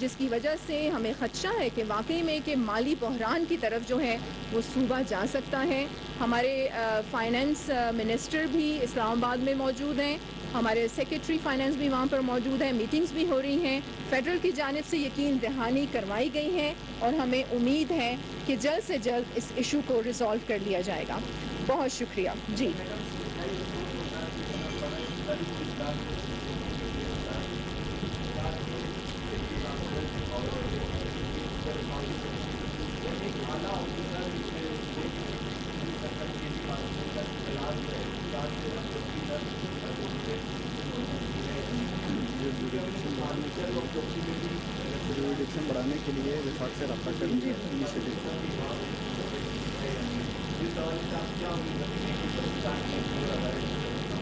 جس کی وجہ سے ہمیں خدشہ ہے کہ واقعی میں کہ مالی بحران کی طرف جو ہے وہ صوبہ جا سکتا ہے. ہمارے فائنانس منسٹر بھی اسلام آباد میں موجود ہیں, ہمارے سیکریٹری فائنانس بھی وہاں پر موجود ہیں, میٹنگز بھی ہو رہی ہیں, فیڈرل کی جانب سے یقین دہانی کروائی گئی ہے اور ہمیں امید ہے کہ جلد سے جلد اس ایشو کو ریزالو کر لیا جائے گا. بہت شکریہ. جی جوریڈکشن بڑھانے کے لیے وفاق سے رابطہ کریں.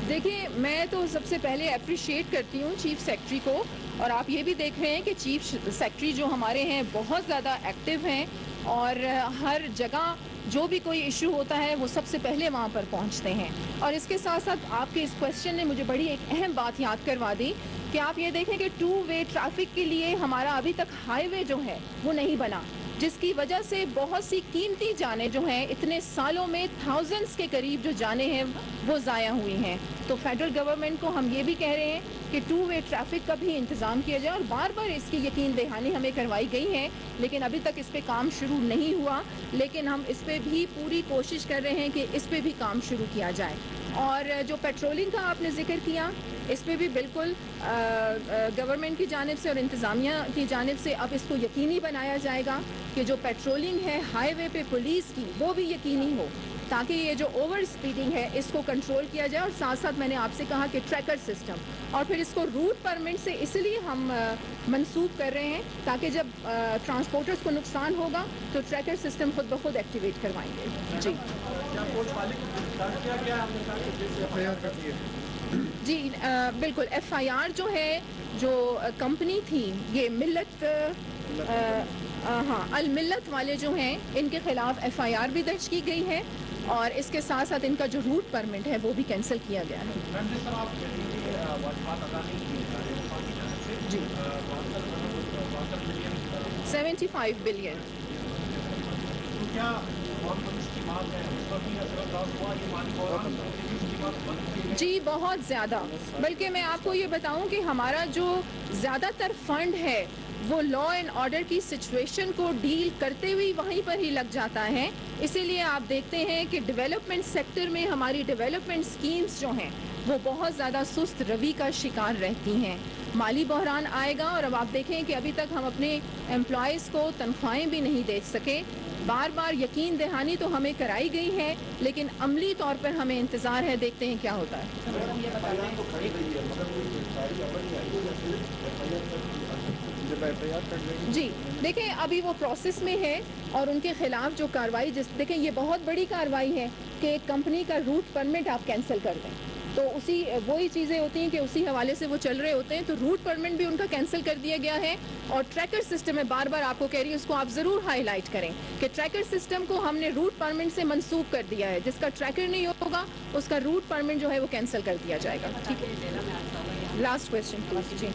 دیکھیے, میں تو سب سے پہلے اپریشیٹ کرتی ہوں چیف سیکرٹری کو, اور آپ یہ بھی دیکھ رہے ہیں کہ چیف سیکرٹری جو ہمارے ہیں بہت زیادہ ایکٹیو ہیں اور ہر جگہ جو بھی کوئی ایشو ہوتا ہے وہ سب سے پہلے وہاں پر پہنچتے ہیں. اور اس کے ساتھ ساتھ آپ کے اس کویشچن نے مجھے بڑی ایک اہم بات یاد کروا دی کہ آپ یہ دیکھیں کہ 2 وے ٹریفک کے لیے ہمارا ابھی تک ہائی وے جو ہے وہ نہیں بنا, جس کی وجہ سے بہت سی قیمتی جانیں جو ہیں اتنے سالوں میں تھاؤزنڈس کے قریب جو جانیں ہیں وہ ضائع ہوئی ہیں. تو فیڈرل گورنمنٹ کو ہم یہ بھی کہہ رہے ہیں کہ 2 وے ٹریفک کا بھی انتظام کیا جائے, اور بار بار اس کی یقین دہانی ہمیں کروائی گئی ہے لیکن ابھی تک اس پہ کام شروع نہیں ہوا, لیکن ہم اس پہ بھی پوری کوشش کر رہے ہیں کہ اس پہ بھی کام شروع کیا جائے. اور جو پیٹرولنگ کا آپ نے ذکر کیا, اس پہ بھی بالکل گورنمنٹ کی جانب سے اور انتظامیہ کی جانب سے اب اس کو یقینی بنایا جائے گا کہ جو پیٹرولنگ ہے ہائی وے پہ پولیس کی وہ بھی یقینی ہو, تاکہ یہ جو اوور اسپیڈنگ ہے اس کو کنٹرول کیا جائے. اور ساتھ ساتھ میں نے آپ سے کہا کہ ٹریکر سسٹم, اور پھر اس کو روٹ پرمٹ سے اس لیے ہم منسوخ کر رہے ہیں تاکہ جب ٹرانسپورٹرز کو نقصان ہوگا تو ٹریکر سسٹم خود بخود ایکٹیویٹ کروائیں گے. جی جی بالکل. ایف آئی آر جو ہے, جو کمپنی تھی یہ ملت الملت والے جو ہیں ان کے خلاف ایف آئی آر بھی درج کی گئی ہے, اور اس کے ساتھ ساتھ ان کا جو روٹ پرمٹ ہے وہ بھی کینسل کیا گیا ہے. جی 75 بلین. جی بہت زیادہ, بلکہ میں آپ کو یہ بتاؤں کہ ہمارا جو زیادہ تر فنڈ ہے وہ لا اینڈ آرڈر کی سچویشن کو ڈیل کرتے ہوئے وہیں پر ہی لگ جاتا ہے. اسی لیے آپ دیکھتے ہیں کہ ڈیولپمنٹ سیکٹر میں ہماری ڈیولپمنٹ سکیمز جو ہیں وہ بہت زیادہ سست روی کا شکار رہتی ہیں. مالی بحران آئے گا, اور اب آپ دیکھیں کہ ابھی تک ہم اپنے امپلائیز کو تنخواہیں بھی نہیں دے سکے. بار بار یقین دہانی تو ہمیں کرائی گئی ہے لیکن عملی طور پر ہمیں انتظار ہے, دیکھتے ہیں کیا ہوتا ہے. جی دیکھیں, ابھی وہ پروسیس میں ہے اور ان کے خلاف جو کارروائی, دیکھیں یہ بہت بڑی کارروائی ہے کہ ایک کمپنی کا روٹ پرمٹ آپ کینسل کر دیں, تو اسی وہی چیزیں ہوتی ہیں کہ اسی حوالے سے وہ چل رہے ہوتے ہیں. تو روٹ پرمٹ بھی ان کا کینسل کر دیا گیا ہے, اور ٹریکر سسٹم میں بار بار آپ کو کہہ رہی ہوں اس کو آپ ضرور ہائی لائٹ کریں کہ ٹریکر سسٹم کو ہم نے روٹ پرمٹ سے منسوخ کر دیا ہے. جس کا ٹریکر نہیں ہوگا اس کا روٹ پرمٹ جو ہے وہ کینسل کر دیا جائے گا. ٹھیک ہے, لاسٹ کویشچن پلیز. جی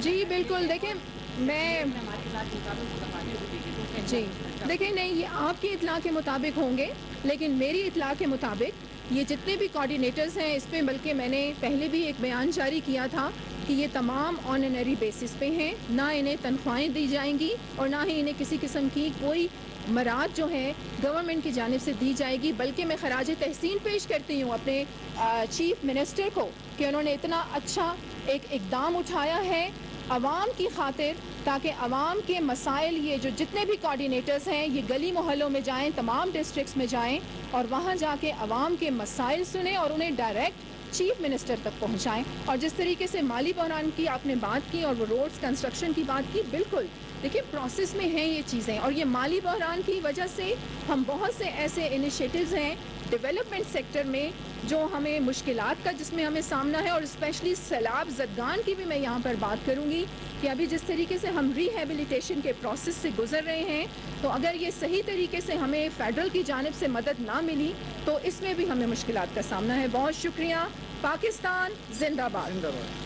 جی بالکل. دیکھیں میں جی دیکھیں نہیں, یہ آپ کی اطلاع کے مطابق ہوں گے, لیکن میری اطلاع کے مطابق یہ جتنے بھی کوآرڈینیٹرز ہیں اس پہ, بلکہ میں نے پہلے بھی ایک بیان جاری کیا تھا کہ یہ تمام آنرری بیسس پہ ہیں, نہ انہیں تنخواہیں دی جائیں گی اور نہ ہی انہیں کسی قسم کی کوئی مراد جو ہے گورنمنٹ کی جانب سے دی جائے گی. بلکہ میں خراج تحسین پیش کرتی ہوں اپنے چیف منسٹر کو کہ انہوں نے اتنا اچھا ایک اقدام اٹھایا ہے عوام کی خاطر, تاکہ عوام کے مسائل, یہ جو جتنے بھی کوآرڈینیٹرز ہیں یہ گلی محلوں میں جائیں, تمام ڈسٹرکٹس میں جائیں اور وہاں جا کے عوام کے مسائل سنیں اور انہیں ڈائریکٹ چیف منسٹر تک پہنچائیں. اور جس طریقے سے مالی بحران کی آپ نے بات کی اور وہ روڈز کنسٹرکشن کی بات کی, بالکل دیکھیے پروسیس میں ہیں یہ چیزیں, اور یہ مالی بحران کی وجہ سے ہم بہت سے ایسے انیشیٹوز ہیں ڈیولپمنٹ سیکٹر میں جو ہمیں مشکلات کا جس میں ہمیں سامنا ہے، اور اسپیشلی سیلاب زدگان کی بھی میں یہاں پر بات کروں گی کہ ابھی جس طریقے سے ہم ریہیبلیٹیشن کے پروسیس سے گزر رہے ہیں، تو اگر یہ صحیح طریقے سے ہمیں فیڈرل کی جانب سے مدد نہ ملی تو اس میں بھی ہمیں مشکلات کا سامنا ہے. بہت شکریہ. پاکستان زندہ باد. زندہ باد.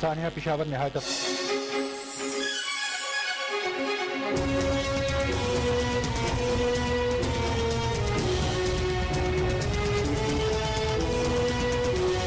ثانیہ پشاور نہایت